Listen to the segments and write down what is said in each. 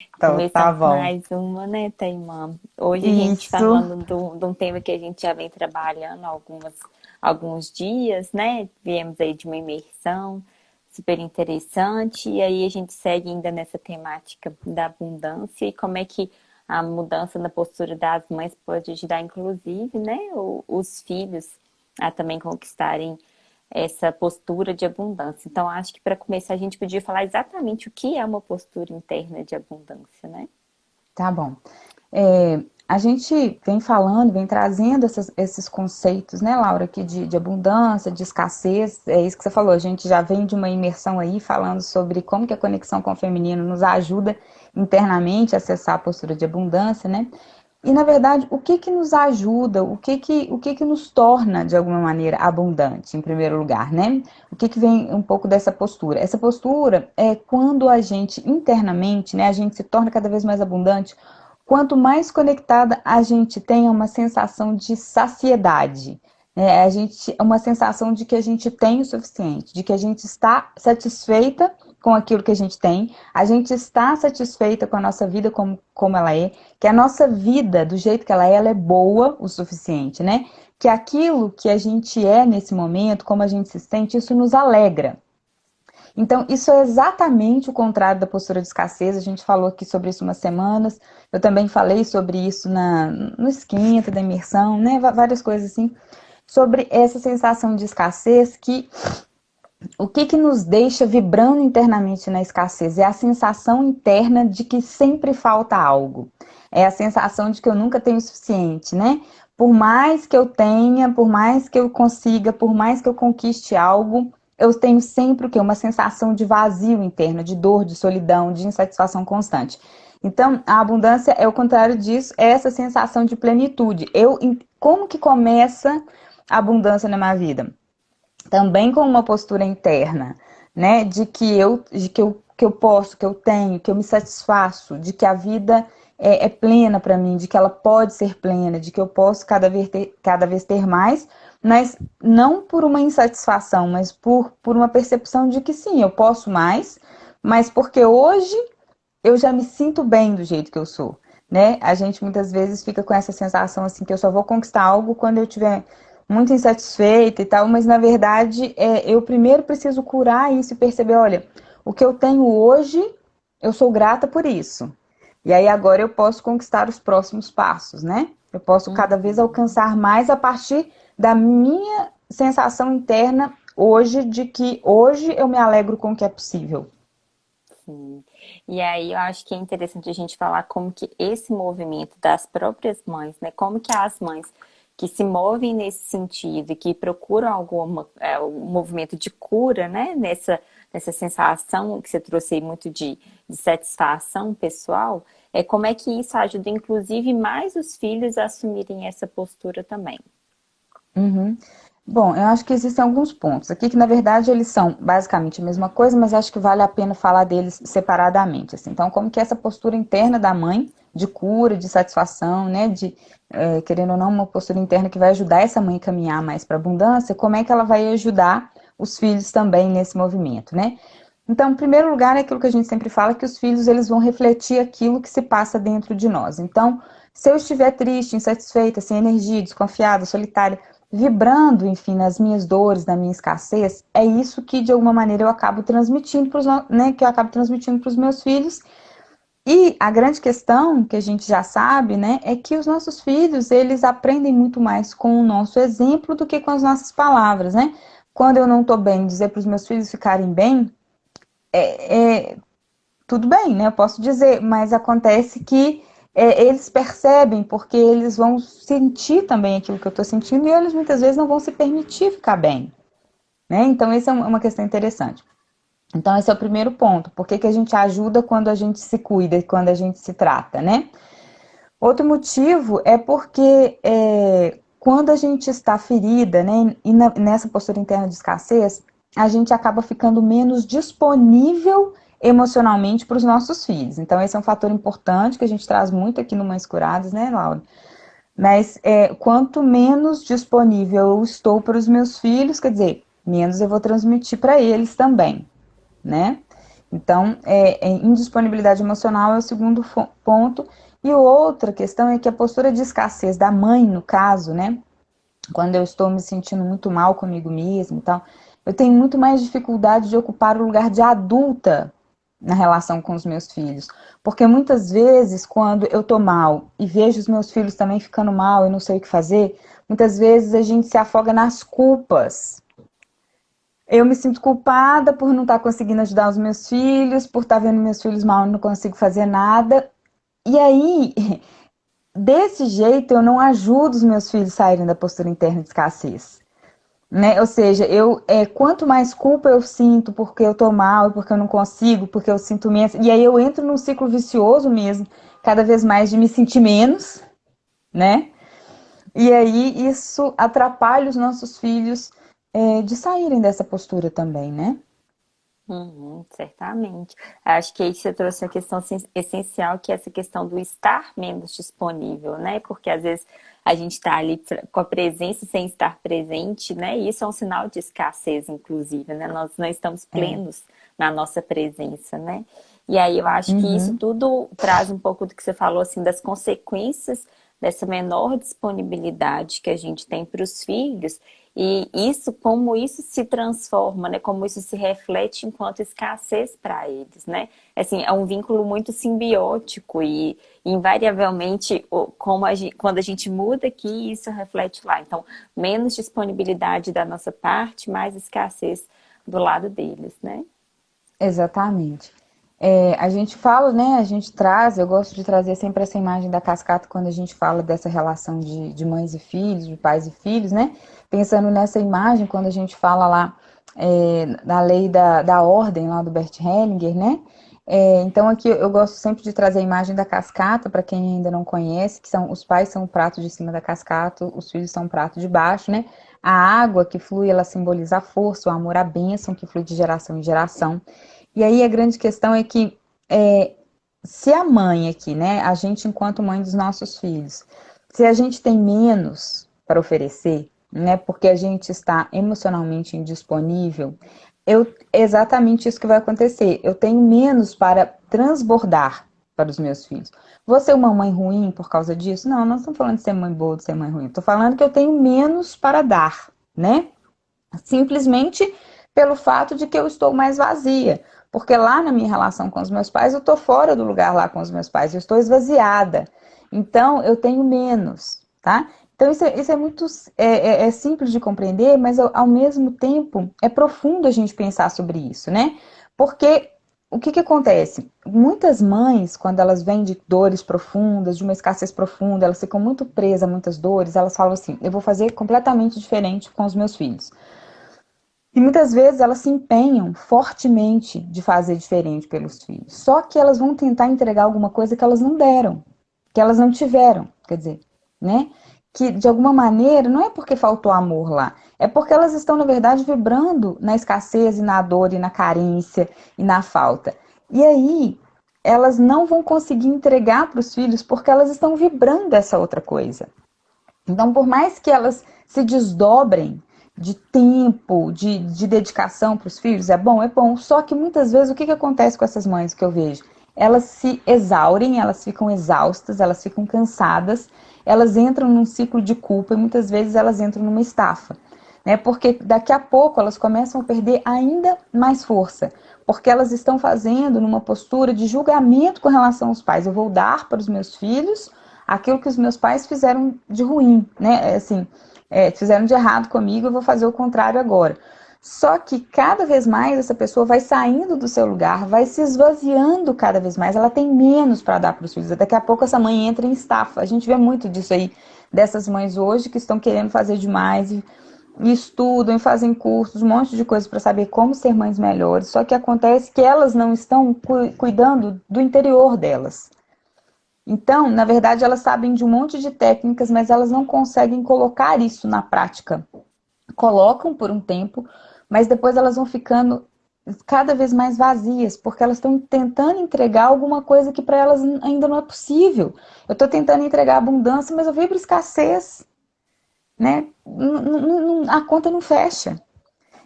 Então, tá Começando bom. mais uma, né, Taimã? Hoje a gente Isso. falando de um tema que a gente já vem trabalhando alguns dias, né? Viemos aí de uma imersão super interessante, e aí a gente segue ainda nessa temática da abundância e como é que a mudança na postura das mães pode ajudar, inclusive, né, os filhos a também conquistarem essa postura de abundância. Então, acho que para começar a gente podia falar exatamente o que é uma postura interna de abundância, né? Tá bom. A gente vem falando, vem trazendo esses conceitos, né, Laura, aqui de abundância, de escassez, é isso que você falou, a gente já vem de uma imersão aí falando sobre como que a conexão com o feminino nos ajuda internamente a acessar a postura de abundância, né? E na verdade, o que que nos ajuda, o que que nos torna de alguma maneira abundante, em primeiro lugar, né? O que que vem um pouco dessa postura? Essa postura é quando a gente internamente, né, a gente se torna cada vez mais abundante, quanto mais conectada a gente tem a uma sensação de saciedade, né? Uma sensação de que a gente tem o suficiente, de que a gente está satisfeita com aquilo que a gente está satisfeita com a nossa vida como ela é, que a nossa vida, do jeito que ela é boa o suficiente, né? Que aquilo que a gente é nesse momento, como a gente se sente, isso nos alegra. Então, isso é exatamente o contrário da postura de escassez. A gente falou aqui sobre isso umas semanas. Eu também falei sobre isso no esquenta da imersão, né? Várias coisas assim. Sobre essa sensação de escassez que o que que nos deixa vibrando internamente na escassez? É a sensação interna de que sempre falta algo. É a sensação de que eu nunca tenho o suficiente, né? Por mais que eu tenha, por mais que eu consiga, por mais que eu conquiste algo, eu tenho sempre o quê? Uma sensação de vazio interno, de dor, de solidão, de insatisfação constante. Então, a abundância é o contrário disso, é essa sensação de plenitude. Como que começa a abundância na minha vida? Também com uma postura interna, né, de que eu posso, que eu tenho, que eu me satisfaço, de que a vida é plena para mim, de que ela pode ser plena, de que eu posso cada vez ter mais, mas não por uma insatisfação, mas por uma percepção de que sim, eu posso mais, mas porque hoje eu já me sinto bem do jeito que eu sou, né? A gente muitas vezes fica com essa sensação assim que eu só vou conquistar algo quando eu tiver muito insatisfeita e tal, mas na verdade eu primeiro preciso curar isso e perceber, olha, o que eu tenho hoje, eu sou grata por isso. E aí agora eu posso conquistar os próximos passos, né? Eu posso cada vez Uhum. alcançar mais a partir da minha sensação interna hoje de que hoje eu me alegro com o que é possível. Sim. E aí eu acho que é interessante a gente falar como que esse movimento das próprias mães, né? Como que as mães que se movem nesse sentido e que procuram um movimento de cura, né? Nessa sensação que você trouxe aí muito de satisfação pessoal, como é que isso ajuda, inclusive, mais os filhos a assumirem essa postura também. Uhum. Bom, eu acho que existem alguns pontos aqui que, na verdade, eles são basicamente a mesma coisa, mas acho que vale a pena falar deles separadamente, assim. Então, como que essa postura interna da mãe, de cura, de satisfação, né, querendo ou não, uma postura interna que vai ajudar essa mãe a caminhar mais para a abundância, como é que ela vai ajudar os filhos também nesse movimento, né? Então, em primeiro lugar, é aquilo que a gente sempre fala, que os filhos, eles vão refletir aquilo que se passa dentro de nós. Então, se eu estiver triste, insatisfeita, sem energia, desconfiada, solitária, vibrando, enfim, nas minhas dores, na minha escassez, é isso que de alguma maneira eu acabo transmitindo para os, né, que eu acabo transmitindo para os meus filhos. E a grande questão que a gente já sabe, né, é que os nossos filhos, eles aprendem muito mais com o nosso exemplo do que com as nossas palavras, né? Quando eu não estou bem, dizer para os meus filhos ficarem bem, tudo bem, né? Eu posso dizer, mas acontece que eles percebem, porque eles vão sentir também aquilo que eu estou sentindo e eles muitas vezes não vão se permitir ficar bem, né? Então, essa é uma questão interessante. Então, esse é o primeiro ponto. Por que que a gente ajuda quando a gente se cuida e quando a gente se trata, né? Outro motivo é porque quando a gente está ferida, né, e nessa postura interna de escassez, a gente acaba ficando menos disponível emocionalmente para os nossos filhos. Então, esse é um fator importante que a gente traz muito aqui no Mães Curadas, né, Laura? Mas quanto menos disponível eu estou para os meus filhos, quer dizer, menos eu vou transmitir para eles também, né? Então, indisponibilidade emocional é o segundo ponto. E outra questão é que a postura de escassez da mãe, no caso, né? Quando eu estou me sentindo muito mal comigo mesma e tal, eu tenho muito mais dificuldade de ocupar o lugar de adulta na relação com os meus filhos. Porque muitas vezes, quando eu tô mal e vejo os meus filhos também ficando mal e não sei o que fazer, muitas vezes a gente se afoga nas culpas. Eu me sinto culpada por não estar conseguindo ajudar os meus filhos, por estar vendo meus filhos mal e não consigo fazer nada. E aí, desse jeito, eu não ajudo os meus filhos a saírem da postura interna de escassez. Né? Ou seja, quanto mais culpa eu sinto porque eu tô mal, porque eu não consigo, porque eu sinto menos, e aí eu entro num ciclo vicioso mesmo, cada vez mais de me sentir menos, né? E aí isso atrapalha os nossos filhos de saírem dessa postura também, né? Uhum, certamente. Acho que aí você trouxe a questão essencial, que é essa questão do estar menos disponível, né? Porque às vezes a gente está ali com a presença sem estar presente, né? E isso é um sinal de escassez, inclusive, né? Nós não estamos É. plenos na nossa presença, né? E aí eu acho que isso Uhum. tudo traz um pouco do que você falou, assim, das consequências dessa menor disponibilidade que a gente tem para os filhos e isso, como isso se transforma, né? Como isso se reflete enquanto escassez para eles, né? Assim, é um vínculo muito simbiótico e invariavelmente, como quando a gente muda aqui, isso reflete lá. Então, menos disponibilidade da nossa parte, mais escassez do lado deles, né? Exatamente. A gente fala, né? A gente traz, eu gosto de trazer sempre essa imagem da cascata quando a gente fala dessa relação de mães e filhos, de pais e filhos, né? Pensando nessa imagem, quando a gente fala lá da lei da ordem lá do Bert Hellinger, né? Então aqui eu gosto sempre de trazer a imagem da cascata, para quem ainda não conhece, que são os pais são o prato de cima da cascata, os filhos são o prato de baixo, né? A água que flui, ela simboliza a força, o amor, a bênção que flui de geração em geração. E aí a grande questão é que se a mãe aqui, né, a gente enquanto mãe dos nossos filhos, se a gente tem menos para oferecer, né, porque a gente está emocionalmente indisponível, é exatamente isso que vai acontecer. Eu tenho menos para transbordar para os meus filhos. Vou ser uma mãe ruim por causa disso? Não, não estamos falando de ser mãe boa ou de ser mãe ruim. Estou falando que eu tenho menos para dar, né? Simplesmente pelo fato de que eu estou mais vazia. Porque lá na minha relação com os meus pais, eu estou fora do lugar lá com os meus pais, eu estou esvaziada. Então, eu tenho menos, tá? Então, isso é muito simples de compreender, mas ao mesmo tempo é profundo a gente pensar sobre isso, né? Porque o que acontece? Muitas mães, quando elas vêm de dores profundas, de uma escassez profunda, elas ficam muito presas a muitas dores, elas falam assim: eu vou fazer completamente diferente com os meus filhos. E muitas vezes elas se empenham fortemente de fazer diferente pelos filhos. Só que elas vão tentar entregar alguma coisa que elas não deram, que elas não tiveram, quer dizer, né? Que de alguma maneira não é porque faltou amor lá, é porque elas estão, na verdade, vibrando na escassez e na dor e na carência e na falta. E aí elas não vão conseguir entregar para os filhos porque elas estão vibrando essa outra coisa. Então, por mais que elas se desdobrem de tempo, de dedicação para os filhos, é bom, é bom. Só que muitas vezes o que acontece com essas mães que eu vejo? Elas se exaurem, elas ficam exaustas, elas ficam cansadas, elas entram num ciclo de culpa e muitas vezes elas entram numa estafa. Né? Porque daqui a pouco elas começam a perder ainda mais força, porque elas estão fazendo numa postura de julgamento com relação aos pais. Eu vou dar para os meus filhos aquilo que os meus pais fizeram de ruim, né? Assim, fizeram de errado comigo, eu vou fazer o contrário agora. Só que cada vez mais essa pessoa vai saindo do seu lugar, vai se esvaziando cada vez mais, ela tem menos para dar para os filhos. Daqui a pouco essa mãe entra em estafa. A gente vê muito disso aí, dessas mães hoje que estão querendo fazer demais e estudam e fazem cursos, um monte de coisas para saber como ser mães melhores. Só que acontece que elas não estão cuidando do interior delas. Então, na verdade, elas sabem de um monte de técnicas, mas elas não conseguem colocar isso na prática. Colocam por um tempo, mas depois elas vão ficando cada vez mais vazias, porque elas estão tentando entregar alguma coisa que para elas ainda não é possível. Eu estou tentando entregar abundância, mas eu vibro escassez, né? A conta não fecha.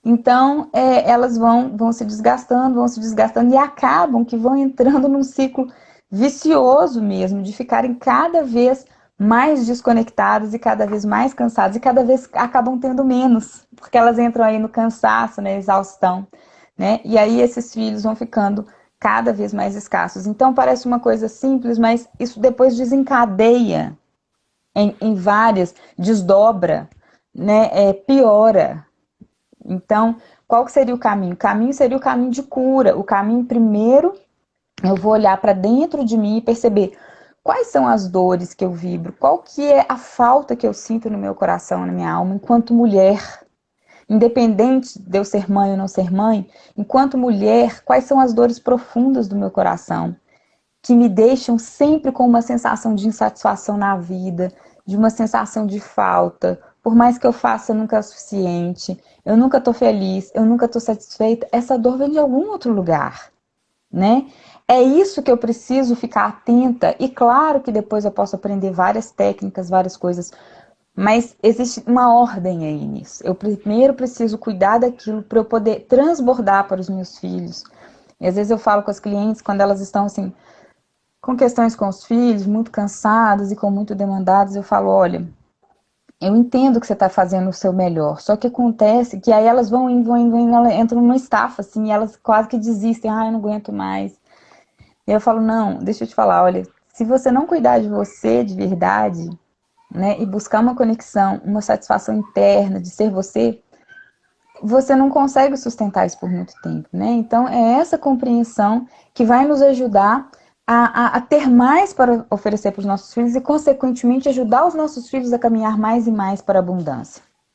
Então, elas vão se desgastando e acabam que vão entrando num ciclo vicioso mesmo, de ficarem cada vez mais desconectadas e cada vez mais cansadas e cada vez acabam tendo menos, porque elas entram aí no cansaço, na exaustão, né? E aí esses filhos vão ficando cada vez mais escassos. Então parece uma coisa simples, mas isso depois desencadeia em várias, desdobra, né? Piora. Então, qual que seria o caminho? O caminho seria o caminho de cura. O caminho, primeiro, eu vou olhar para dentro de mim e perceber quais são as dores que eu vibro, qual que é a falta que eu sinto no meu coração, na minha alma, enquanto mulher. Independente de eu ser mãe ou não ser mãe, enquanto mulher, quais são as dores profundas do meu coração, que me deixam sempre com uma sensação de insatisfação na vida, de uma sensação de falta. Por mais que eu faça, nunca é o suficiente. Eu nunca estou feliz, eu nunca estou satisfeita. Essa dor vem de algum outro lugar, né? É isso que eu preciso ficar atenta. E claro que depois eu posso aprender várias técnicas, várias coisas, mas existe uma ordem aí nisso. Eu primeiro preciso cuidar daquilo para eu poder transbordar para os meus filhos. E às vezes eu falo com as clientes, quando elas estão assim, com questões com os filhos, muito cansadas e com muito demandadas, eu falo, olha, eu entendo que você está fazendo o seu melhor, só que acontece que aí elas vão indo, elas entram numa estafa, assim, e elas quase que desistem, eu não aguento mais. E eu falo, não, deixa eu te falar, olha, se você não cuidar de você de verdade, né, e buscar uma conexão, uma satisfação interna de ser você, você não consegue sustentar isso por muito tempo, né? Então, é essa compreensão que vai nos ajudar a ter mais para oferecer para os nossos filhos e, consequentemente, ajudar os nossos filhos a caminhar mais e mais para a abundância.